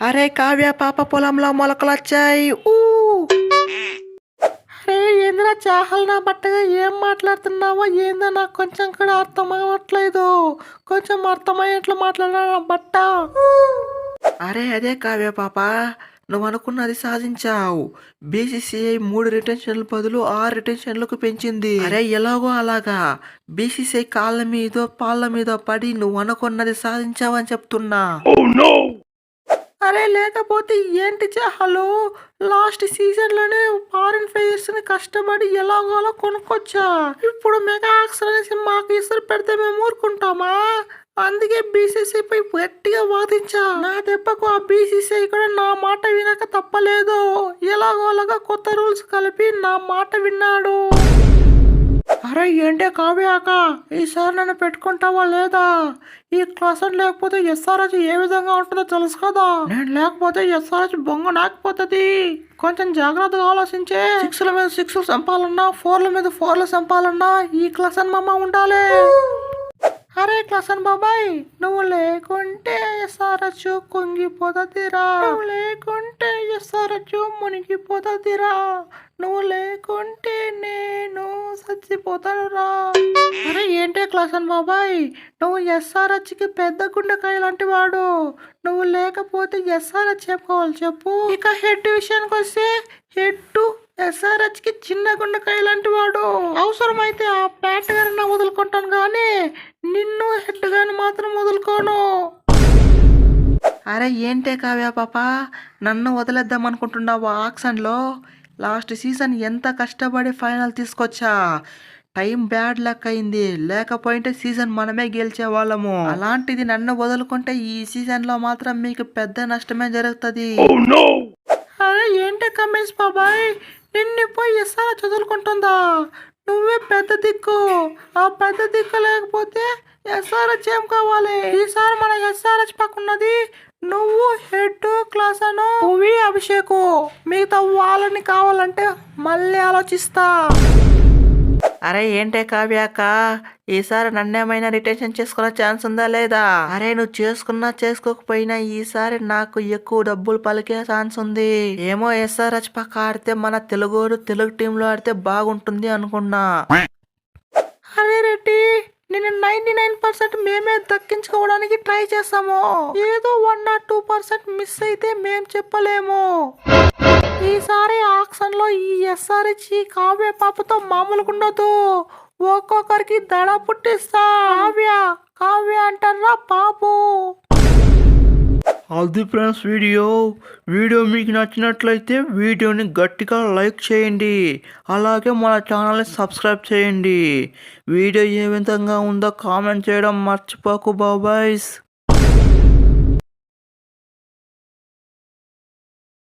అరే కావ్య పాప పొలంలో మొలకలొచ్చాయి ఊ. అరే ఏందిరా చాహల్ నా బట్టగా ఏం మాట్లాడుతున్నావో ఏందో నాకు కొంచెం కూడా అర్థం అవ్వట్లేదు. కొంచెం అర్థమయ్యేట్లు మాట్లాడా బట్ట. అరే అదే కావ్య పాప, నువ్వు అనుకున్నది సాధించావు. బీసీసీఐ 3 రిటెన్షన్ల బదులు 6 రిటెన్షన్లకు పెంచింది. అరే ఎలాగో అలాగా బీసీసీఐ కాళ్ళ మీద పాళ్ళ మీద పడి నువ్వు అనుకున్నది సాధించావని చెప్తున్నా. అరే లేకపోతే ఏంటి చాహలు, లాస్ట్ సీజన్ లోనే ఫారిన్ ప్లేయర్స్ ని కష్టపడి ఎలాగోలా కొనుక్కొచ్చా. ఇప్పుడు మెగా ఆక్షన్ అనేసి మాకు ఇసురు పెడితే మేము ఊరుకుంటామా? అందుకే బీసీసీ పై గట్టిగా వాదించా. నా దెబ్బకు ఆ బీసీసీ కూడా నా మాట వినక తప్పలేదు. ఎలాగోలాగా కొత్త రూల్స్ కలిపి నా మాట విన్నాడు. అరే ఏంటే కావ్యాక, ఈసారి నన్ను పెట్టుకుంటావా లేదా? ఈ క్లాస్ లేకపోతే ఎస్ఆర్హెచ్ ఏ విధంగా ఉంటుందో తెలుసు కదా. నేను లేకపోతే ఎస్ఆర్హెచ్ బొంగ నాకపోతుంది. కొంచెం జాగ్రత్తగా ఆలోచించే. 6ల మీద 6లు చంపాలన్నా 4ల మీద 4లు చంపాలన్నా ఈ క్లాస్ మామ ఉండాలి. అరే క్లాసన్ బాబాయ్, నువ్వు లేకుంటే ఎస్ఆర్హెచ్ కుంగిపోతుందిరా. నువ్వు లేకుంటే ఎస్ఆర్హెచ్ మునిగిపోతుందిరా. నువ్వు లేకుంటే నేను చచ్చిపోతానురా. అరే ఏంటే క్లాసన్ బాబాయ్, నువ్వు ఎస్ఆర్హెచ్ కి పెద్ద గుండెకాయ లాంటి వాడు. నువ్వు లేకపోతే ఎస్ఆర్హెచ్ చెప్పుకోవాలి చెప్పు. ఇక హెడ్ విషయానికి వస్తే హెడ్ ఎస్ఆర్హెచ్ కి చిన్న గుండెకాయ లాంటి వాడు. అవసరమైతే ఆ ప్యాట్ గారిని వదులుకుంటాను కానీ నిన్ను హెడ్ గాని మాత్రం వదులుకోను. అరే ఏంటే కావ్య పాప, నన్ను వదిలేద్దాం అనుకుంటున్నావా ఆక్షన్లో? లాస్ట్ సీజన్ ఎంత కష్టపడి ఫైనల్ తీసుకొచ్చా. టైం బ్యాడ్ లక్ అయింది, లేకపోయింటే సీజన్ మనమే గెలిచే వాళ్ళము. అలాంటిది నన్ను వదులుకుంటే ఈ సీజన్ లో మాత్రం మీకు పెద్ద నష్టమే జరుగుతుంది. అరే ఏంటి కమేష్ బాబాయ్, నిన్ను పోయి ఎస్ఆర్ చదువుకుంటుందా? నువ్వే పెద్ద దిక్కు. ఆ పెద్ద దిక్కు లేకపోతే ఎస్ఆర్హెచ్ ఏం కావాలి? ఈసారి మన ఎస్ఆర్హెచ్ పక్కన్నది నువ్వు హెడ్ క్లాస్ అను పువి అభిషేకు. మిగతా వాళ్ళని కావాలంటే మళ్ళీ ఆలోచిస్తా. అరే ఏంటే కావ్యాక, ఈసారి నన్నేమైనా రిటెన్షన్ చేసుకునే ఛాన్స్ ఉందా లేదా? అరే నువ్వు చేసుకున్నా చేసుకోకపోయినా ఈసారి నాకు ఎక్కువ డబ్బులు పలికే ఛాన్స్ ఉంది. ఏమో ఎస్ఆర్హెచ్ పక్క ఆడితే మన తెలుగు టీంలో ఆడితే బాగుంటుంది అనుకున్నా. అరే రెడ్డి, నేను 99% మేమే దక్కించుకోవడానికి ట్రై చేస్తాము. ఏదో 1 or 2% మిస్ అయితే మేం చెప్పలేము. ఈసారి ఆక్షన్ లో ఈ ఎస్ఆర్హెచ్ కావ్య పాపతో మామూలుగా ఉండదు. ఒక్కొక్కరికి దడ పుట్టిస్తా. కావ్య కావ్య అంటారా బాబు. అది ఫ్రెండ్స్ వీడియో మీకు నచ్చినట్లయితే వీడియోని గట్టిగా లైక్ చేయండి. అలాగే మన ఛానల్ని సబ్స్క్రైబ్ చేయండి. వీడియో ఏ విధంగా ఉందో కామెంట్ చేయడం మర్చిపోకు బాబాయ్స్.